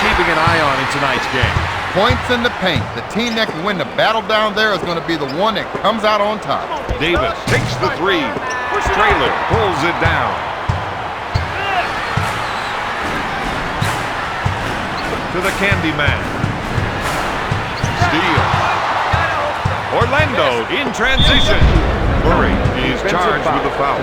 keeping an eye on in tonight's game? Points in the paint. The team that can win the battle down there is going to be the one that comes out on top. Davis takes the three. Traylor pulls it down. To the Candyman. Steal. Orlando in transition. Murray is charged with a foul.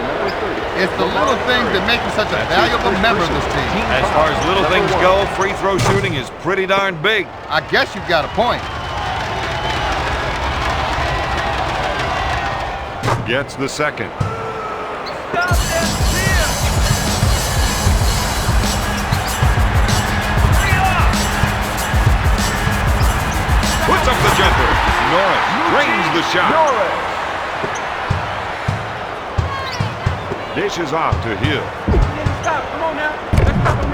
It's the little things that make you such a valuable member of this team. As far as little things go, free throw shooting is pretty darn big. I guess you've got a point. Gets the second. Puts up the jumper. Norris drains the shot. Dishes off to Hill.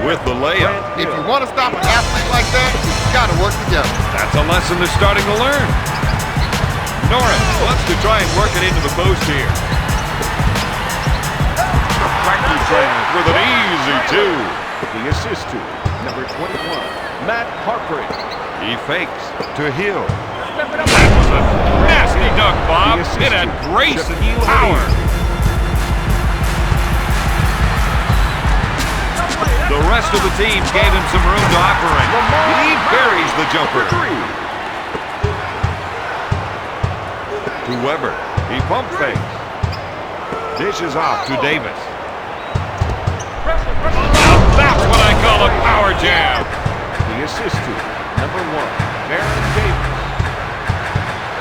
With the layup. If you want to stop an athlete like that, you've got to work together. That's a lesson they're starting to learn. Norris wants to try and work it into the post here. Practice trainer with an easy two. The assist to number 21, Matt Harper. He fakes to Hill. That was a nasty dunk, Bob. It had grace and power. The rest of the team gave him some room to operate. He buries the jumper. To Weber. He pump fakes. Dishes off to Davis. Now that's what I call a power jam. The assist to number 1, Baron Davis.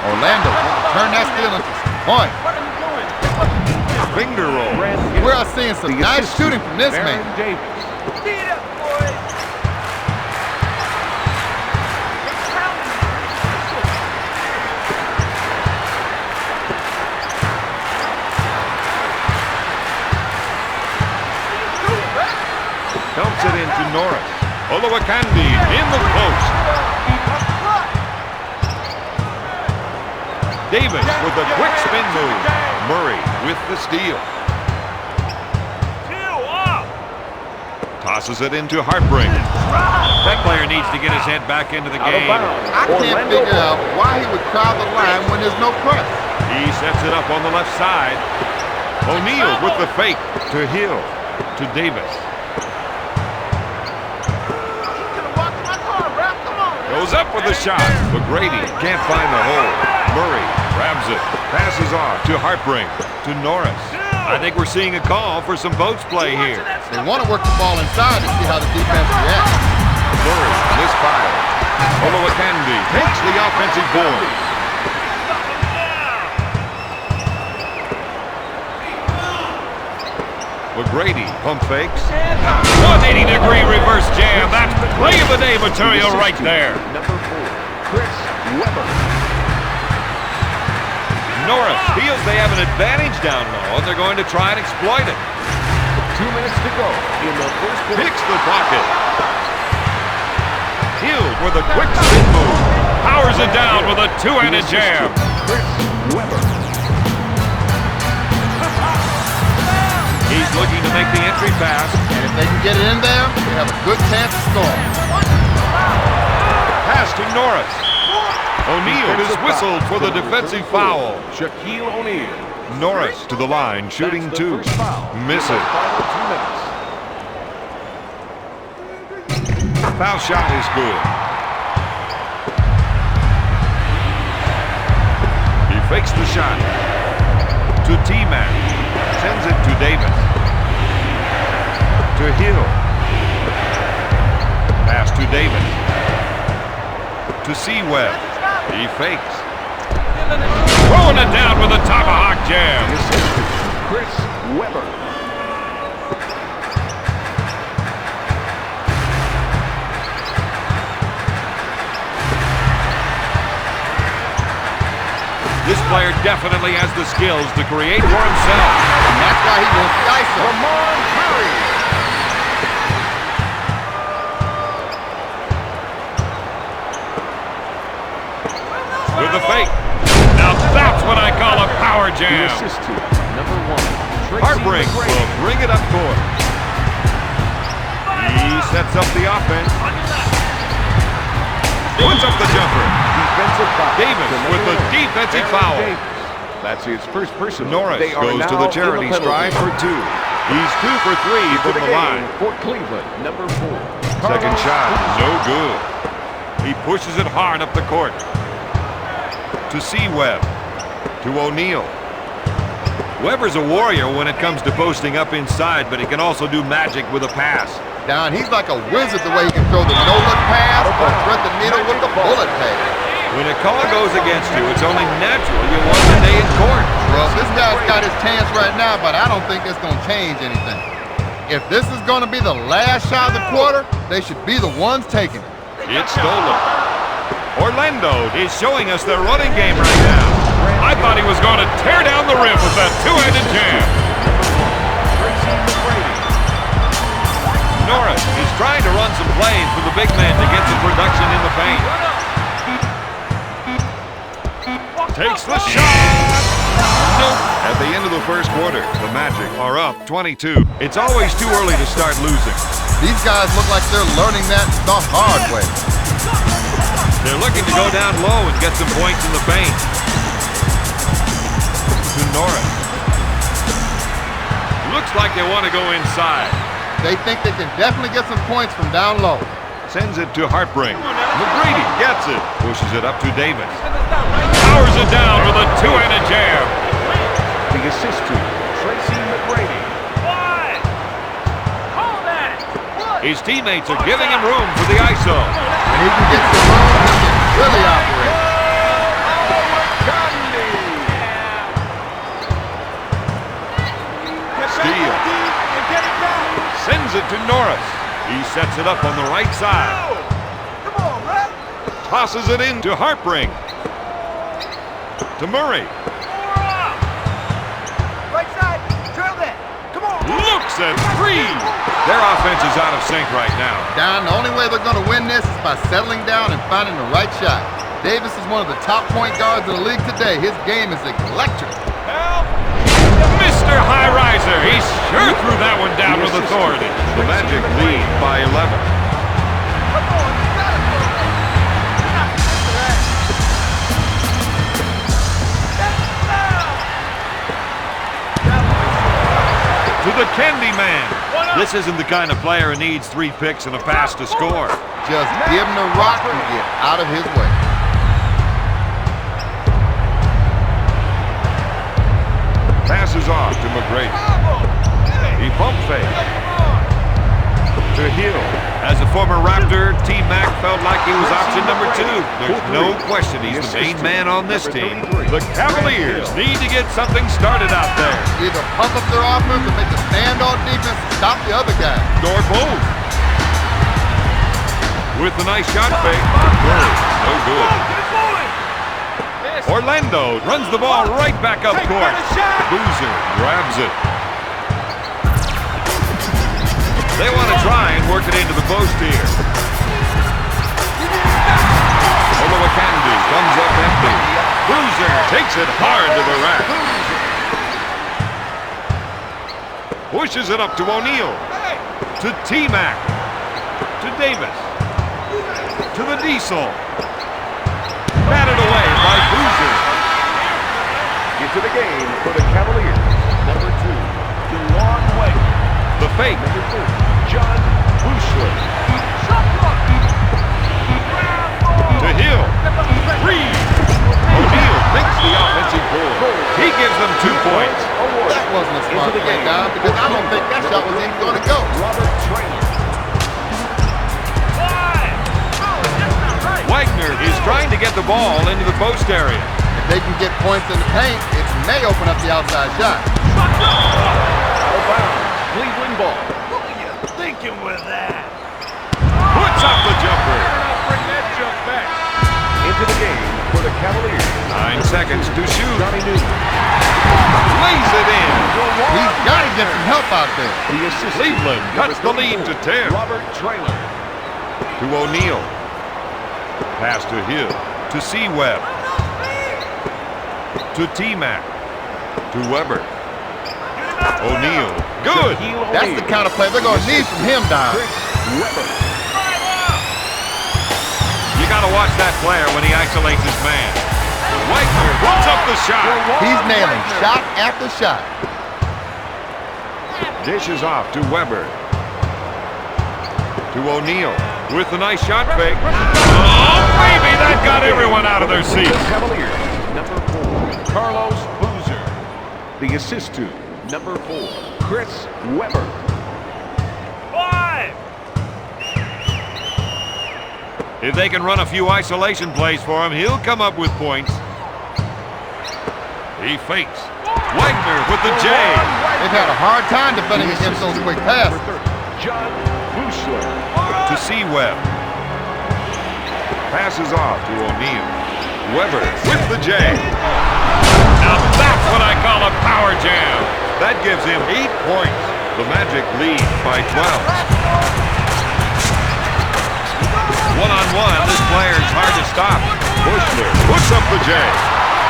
Orlando turn that steal into some point. Finger roll. We're seeing some nice shooting from this man. Davis. Dumps it into Norris. Olowokandi in the post. Davis with a quick spin move. Murray with the steal. Tosses it into Heartbreak. That player needs to get his head back into the game. I can't figure out why he would crowd the line when there's no press. He sets it up on the left side. O'Neal with the fake to Hill. To Davis. Goes up with a shot, but Grady can't find the hole. Murray grabs it, passes off to Heartbreak, to Norris. I think we're seeing a call for some Boats play here. They want to work the ball inside to see how the defense reacts. Murray misfired. Olowokandi takes the offensive board. McGrady pump fakes. 180-degree reverse jam. That's play of the day material right there. Number 4, Chris Weber. Norris feels they have an advantage down low, and they're going to try and exploit it. 2 minutes to go in the first quarter. Picks the pocket. Hill with a quick spin move. Powers it down with a two-handed jam. Chris Weber. He's looking to make the entry pass. And if they can get it in there, they have a good chance of scoring. Pass to Norris. O'Neal is whistled for the defensive foul. Shaquille O'Neal. Norris to the line, shooting two. Misses. Foul shot is good. He fakes the shot. To T-Man. Sends it to Davis. To Hill. Pass to Davis. To Sewell. He fakes. Throwing it down with a tomahawk jam. Chris Weber. This player definitely has the skills to create for himself. And that's why he wants the ISO. Ramon Curry. With the fake. Now that's what I call a power jam. Assist to number 1. Heartbreak will bring it up court. He sets up the offense. Puts up the jumper. Defensive foul. Davis with the defensive foul. That's his first personal. Norris They are goes to now the charity in the penalty. stripe for 2. He's 2 for 3 To from the the line. game for Cleveland, number 4. Second shot, no good. He pushes it hard up the court. To Webb. To O'Neal. Webber's a warrior when it comes to posting up inside, but he can also do magic with a pass. Don, he's like a wizard the way he can throw the no-look pass or thread the needle with the bullet pass. When a call goes against you, it's only natural you want to stay in court. Well, this guy's got his chance right now, but I don't think it's going to change anything. If this is going to be the last shot of the quarter, they should be the ones taking it. It's stolen. Orlando is showing us their running game right now. I thought he was going to tear down the rim with that two-handed jam. Norris is trying to run some plays for the big man to get some production in the paint. Takes the shot. Nope. At the end of the first quarter, the Magic are up 22. It's always too early to start losing. These guys look like they're learning that the hard way. They're looking to go down low and get some points in the paint. To Norris. Looks like they want to go inside. They think they can definitely get some points from down low. Sends it to Hartbring. McGrady gets it. Pushes it up to Davis. Powers it down with a two-handed jam. The assist to Tracy McGrady. His teammates are giving him room for the ISO. And he can get some room, he can really operate. Steal. Sends it to Norris. He sets it up on the right side. Tosses it in to Hartbring. To Murray. Right side, trail that. Come on. Looks at 3. Their offense is out of sync right now. Don, the only way they're going to win this is by settling down and finding the right shot. Davis is one of the top point guards in the league today. His game is electric. Help! Mr. High Riser, he sure threw that one down with authority. The Magic lead by 11. To the Candy Man. This isn't the kind of player who needs 3 picks and a pass to score. Just give him the rock and get out of his way. Passes off to McGrady. He pump fakes. To Hill. As a former Raptor, T-Mac felt like he was option number 2. There's no question he's the main man on this team. The Cavaliers need to get something started out there. Either pump up their offense or make a stand on defense and stop the other guy. Or both. With the nice shot fake. No good. Orlando runs the ball right back up court. Boozer grabs it. They want to try and work it into the post here. Olowokandi comes up empty. Boozer takes it hard to the rack. Pushes it up to O'Neal. To T-Mac. To Davis. To the Diesel. Batted away by Boozer. Into the game for the Cavaliers, number 2, DeLon White. The fake. Number 4, John Bushler. To Hill. 3. O'Neal makes the offensive board. He gives them 2 points. That wasn't a smart play, Don, because I don't think that shot was even going to go. Robert Traylor. Wagner is trying to get the ball into the post area. If they can get points in the paint, it may open up the outside shot. Out of bounds. Cleveland ball. What were you thinking with that? Puts up the jumper. Bring that jump back. Into the game for the Cavaliers. 9 seconds to shoot. Johnny Newton. Lays it in. He's got to get some help out there. The assist. Cleveland cuts the lead to 10. Robert Traylor. To O'Neal. Pass to Hill. To Webb. To T-Mac. To Weber. O'Neal. Good. That's the kind of play they're going to need from him, Don. You You got to watch that player when he isolates his man. Wagner puts up the shot. He's nailing shot after shot. Dishes off to Weber. To O'Neal with a nice shot fake. Oh, baby, that got everyone out of their seats. Cavaliers, number 4, Carlos Boozer. The assist to number 4, Chris Weber. 5. If they can run a few isolation plays for him, he'll come up with points. He fakes. Wagner with the J. They've had a hard time defending against those quick passes. John Bushler. To C-Web. Passes off to O'Neal. Weber with the J. Now that's what I call a power jam. That gives him 8 points. The Magic lead by 12. One-on-one, this player's hard to stop. Bushler puts up the J.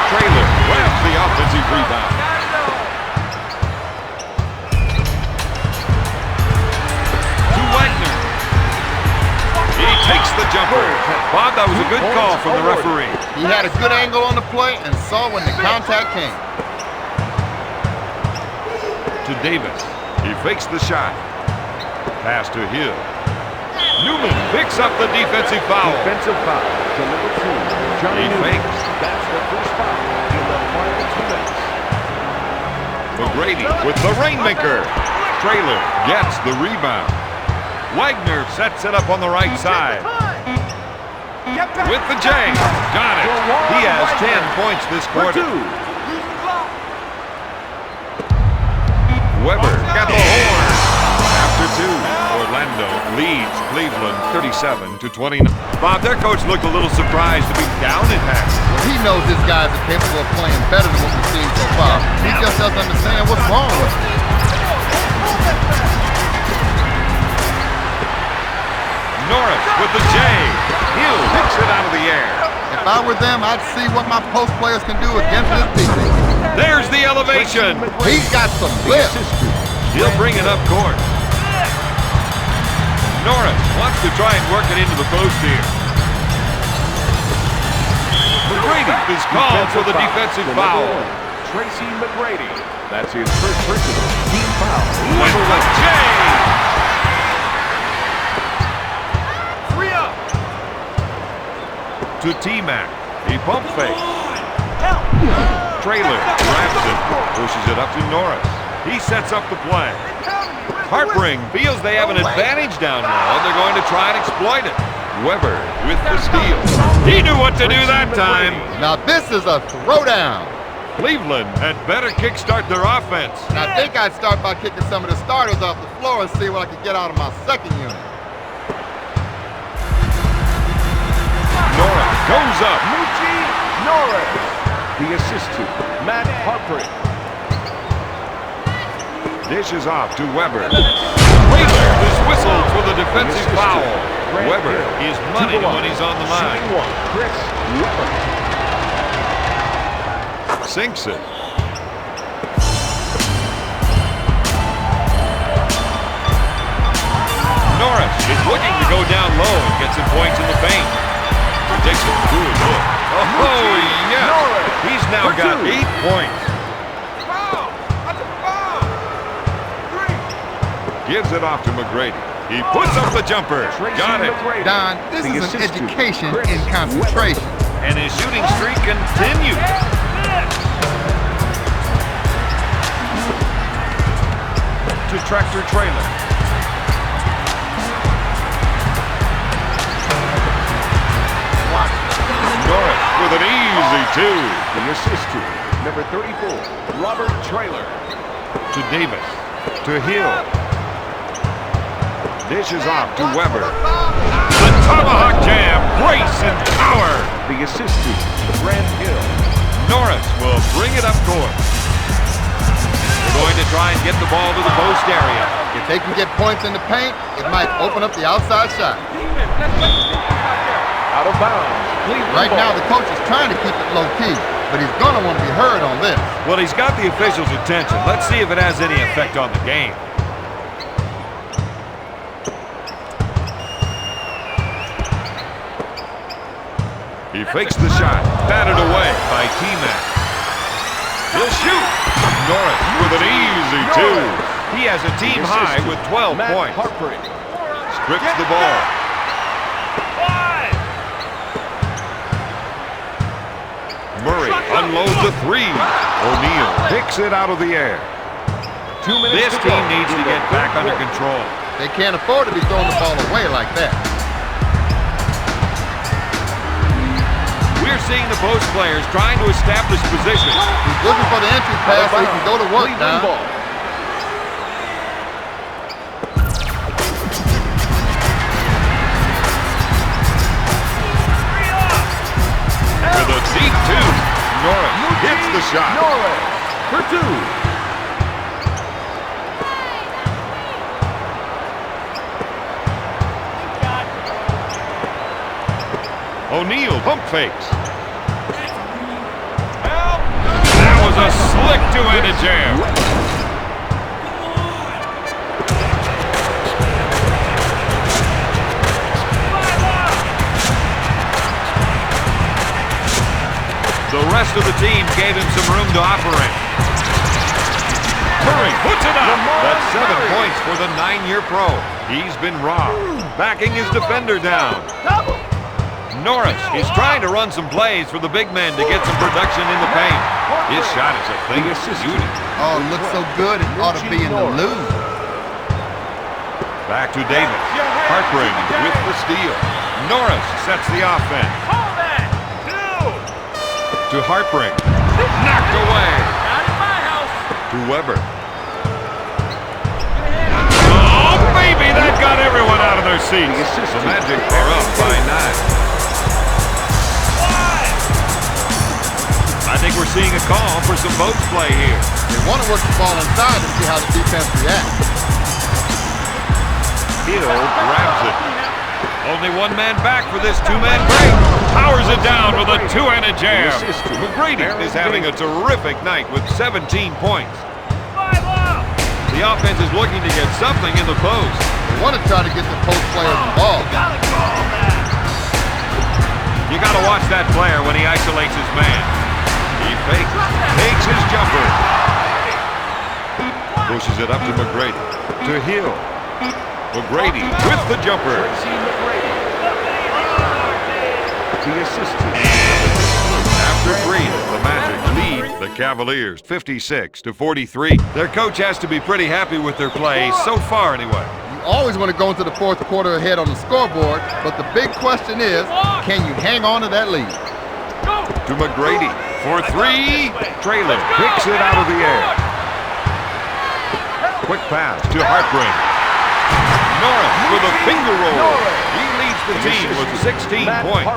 Traylor grabs the offensive rebound. To Wagner. He takes the jumper. Bob, that was a good call from the referee. He had a good angle on the play and saw when the contact came. To Davis. He fakes the shot. Pass to Hill. Newman picks up the defensive foul. Defensive foul to number 2, Johnny He Newman. fakes. That's the first foul in the final 2 minutes. McGrady with the rainmaker. Traylor gets the rebound. Wagner sets it up on the right side. With the J. Got it. He has 10 points this quarter. Weber got the horn. After 2, Orlando leads Cleveland 37-29. Bob, their coach looked a little surprised to be down in half. He knows his guys are capable of playing better than what we've seen so far. He just doesn't understand what's wrong with them. Norris with the J. Hill hits it out of the air. If I were them, I'd see what my post players can do against this defense. There's the elevation. He's got some lift. He'll bring it up court. Norris wants to try and work it into the post here. McGrady is called for the defensive foul. Tracy McGrady. That's his first personal team foul. With the J. 3 up. To T-Mac. He pump fakes. Traylor grabs it. Pushes it up to Norris. He sets up the play. Hartring feels they have an advantage down low. They're going to try and exploit it. Weber with the steal. He knew what to do that time. Now this is a throwdown. Cleveland had better kickstart their offense. And I think I'd start by kicking some of the starters off the floor and see what I could get out of my second unit. Norris goes up. Mucci Norris. The assist to Matt Hartring. Dishes off to Weber. Traylor is whistled for the defensive foul. Weber is money when he's on the line. Chris Weber. Sinks it. Norris is looking to go down low and get some points in the paint. Takes a good look. Oh, yeah. He's now got 8 points. Foul. That's a foul. 3. Gives it off to McGrady. He puts up the jumper. Got it. Don, this is an education in concentration. And his shooting streak continues. To Tractor Trailer. Norris with an easy 2. The assist to number 34, Robert Traylor. To Davis. To Hill. Dishes off to Weber. The tomahawk jam. Grace and power. The assist to Grant Hill. Norris will bring it up court. They're going to try and get the ball to the post area. If they can get points in the paint, it might open up the outside shot. Out of bounds. Right now, the coach is trying to keep it low-key, but he's going to want to be heard on this. Well, he's got the officials' attention. Let's see if it has any effect on the game. He fakes the shot. Batted away by T-Mac. He'll shoot. Norris with an easy two. He has a team high with 12 points. Strips the ball. Murray unloads a three. O'Neal picks it out of the air. 2 minutes This team needs to get back under control. They can't afford to be throwing the ball away like that. We're seeing the post players trying to establish position. He's looking for the entry pass so he can go to work now. With a deep two, Norris hits the shot. Norris for two. O'Neal pump fakes. That was a slick two-handed jam. The rest of the team gave him some room to operate. Murray puts it up. That's 7 points for the 9-year pro. He's been robbed. Backing his defender down. Norris is trying to run some plays for the big man to get some production in the paint. His shot is a thing of beauty. Oh, it looks so good, it ought to be in the lose. Back to Davis. Hartring with the steal. Norris sets the offense. To Hartring. Knocked away. To Weber. Oh, baby, that got everyone out of their seats. The Magic are up by 9. I think we're seeing a call for some boats play here. They want to work the ball inside to see how the defense reacts. Hill grabs it. Only one man back for this two-man break. Powers it down with a two-handed jam. McGrady is having a terrific night with 17 points. The offense is looking to get something in the post. They want to try to get the post players involved. You got to watch that player when he isolates his man. He takes his jumper. Pushes it up to McGrady. To Hill. McGrady with the jumper. The assistant. After three, the Magic lead the Cavaliers 56-43. Their coach has to be pretty happy with their play so far anyway. You always want to go into the fourth quarter ahead on the scoreboard, but the big question is, can you hang on to that lead? To McGrady for three. Traylor picks it out of the air. Quick pass to Hartring. Norris with a finger roll. He leads the team with 16 points.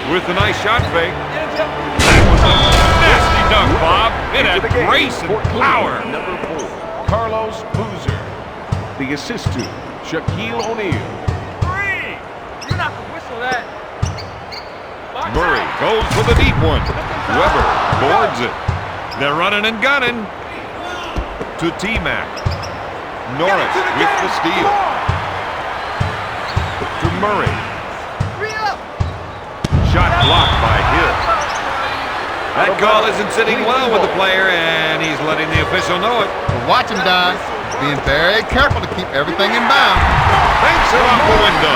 With a nice shot fake. That was a nasty dunk, Bob. It had grace and power. Number 4, Carlos Boozer. The assist to Shaquille O'Neal. You're not gonna whistle that. Murray goes for the deep one. Weber boards it. They're running and gunning. To T-Mac. Norris with the steal. To Murray. Shot blocked by Hill. That call isn't sitting well with the player, and he's letting the official know it. But watch him, Don. He's being very careful to keep everything in bounds. Banks it off the window.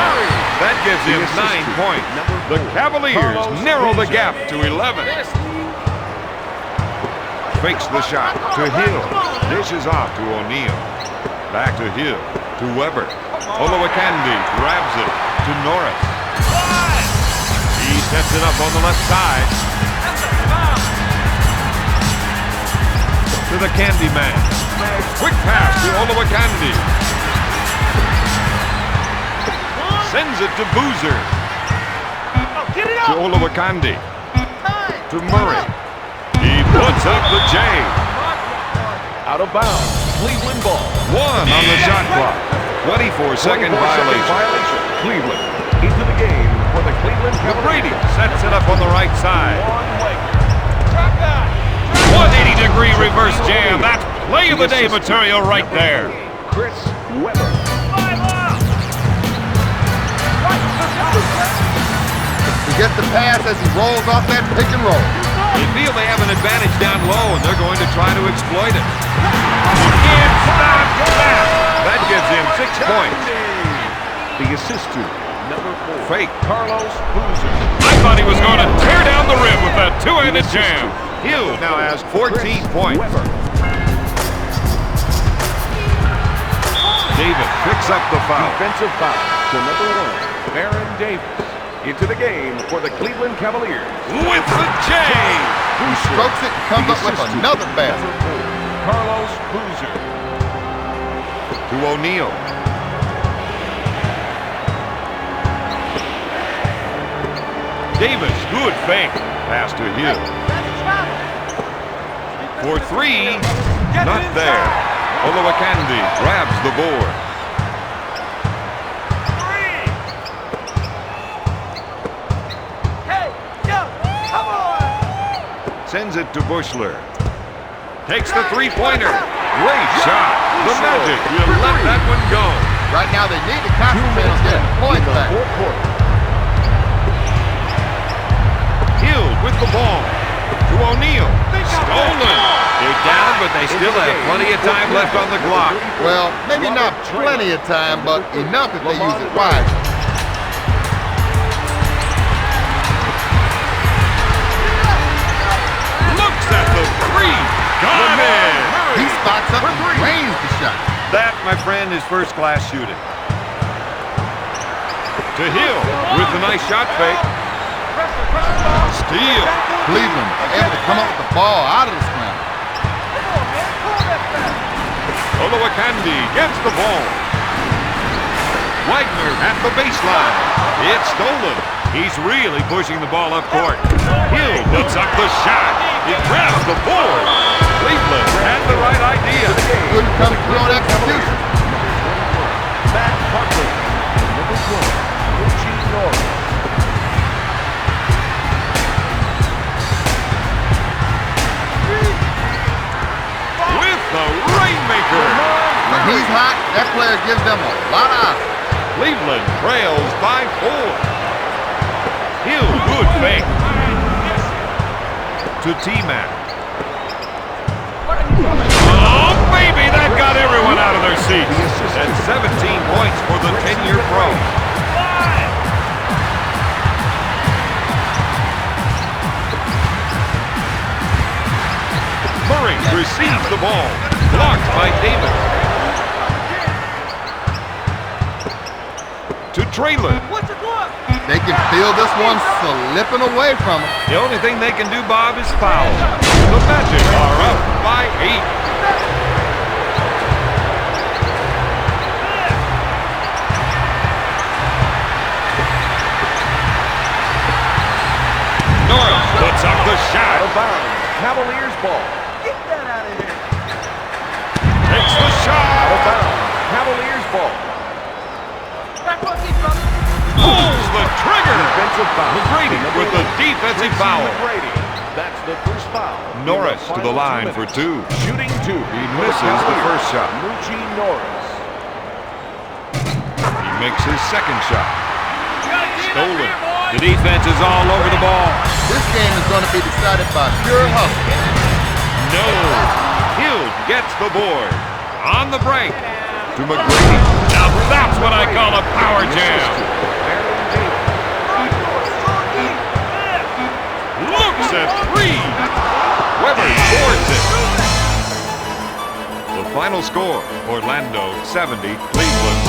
That gives him 9 points. The Cavaliers narrow the gap to 11. Fakes the shot to Hill. Dishes off to O'Neal. Back to Hill. To Weber. Olowokandi grabs it to Norris. He sets it up on the left side. To the Candy Man. Quick pass to Olowokandi. Sends it to Boozer. To Olowokandi. To Murray. He puts up the J. Out of bounds. Cleveland ball. 1 on the shot clock. 24-second violation. Cleveland into the game for the Cleveland Cavaliers. McGrady sets it up on the right side. 180-degree reverse jam. That's play of the day material right there. Chris Weber. He gets the pass as he rolls off that pick and roll. They feel they have an advantage down low, and they're going to try to exploit it. Can't stop that. That gives him 6 points. The assist to number 4. Fake. Carlos Boozer. I thought he was going to tear down the rim with that two-handed jam. Hill now has 14 points. Weber. Davis picks up the foul. Defensive foul to number 1. Aaron Davis into the game for the Cleveland Cavaliers. With the J. He strokes it and comes up with another basket. Number 4. Carlos Boozer. To O'Neal. Davis, good fake. Pass to Hill. For 3, not there. Olowokandi grabs the board. Hey, yo, come on! Sends it to Bushler. Takes the three-pointer. Great shot. The Magic will let that one go. Right now they need to concentrate on getting the points back. Hill with the ball. To O'Neal. Stolen. They're down, but they still have plenty of time left on the clock. Well, maybe not plenty of time, but enough if they use it wisely. Looks at the 3. Got it. He spots up and drains the shot. That, my friend, is first-class shooting. To Hill with the nice shot fake. Steal. Cleveland able to come up with the ball out of the scramble. Olowokandi gets the ball. Wagner at the baseline. It's stolen. He's really pushing the ball up court. Hill puts up the shot. He grabs the board. Cleveland had the right idea. Couldn't come through on execution. Matt Buckley. Number 12. Eugene Norris. With the rainmaker. When he's hot, that player gives them a lot of options. Cleveland trails by 4. Hill, good fake. To T-Mac. Oh, baby, that got everyone out of their seats. That's 17 points for the 10-year pro. Murray receives the ball. Blocked by Davis. To Traylon. They can feel this one slipping away from them. The only thing they can do, Bob, is foul. The Magic are up by 8. Norris puts up the shot. Out of bounds. Cavaliers ball. Get that out of here. Takes the shot. Out of bounds. Cavaliers ball. Back on me, brother. Pulls the trigger. Defensive foul. McGrady with the defensive foul. McGrady. That's the first foul. Norris In to the final line 2 for minutes. 2. Shooting 2. He misses the first shot. Eugene Norris. He makes his second shot. Stolen. The defense is all over the ball. This game is going to be decided by pure hustle. No. Hill gets the board. On the break. To McGrady. Now that's what I call a power jam. Looks at 3. Weber scores it. The final score, Orlando 70, Cleveland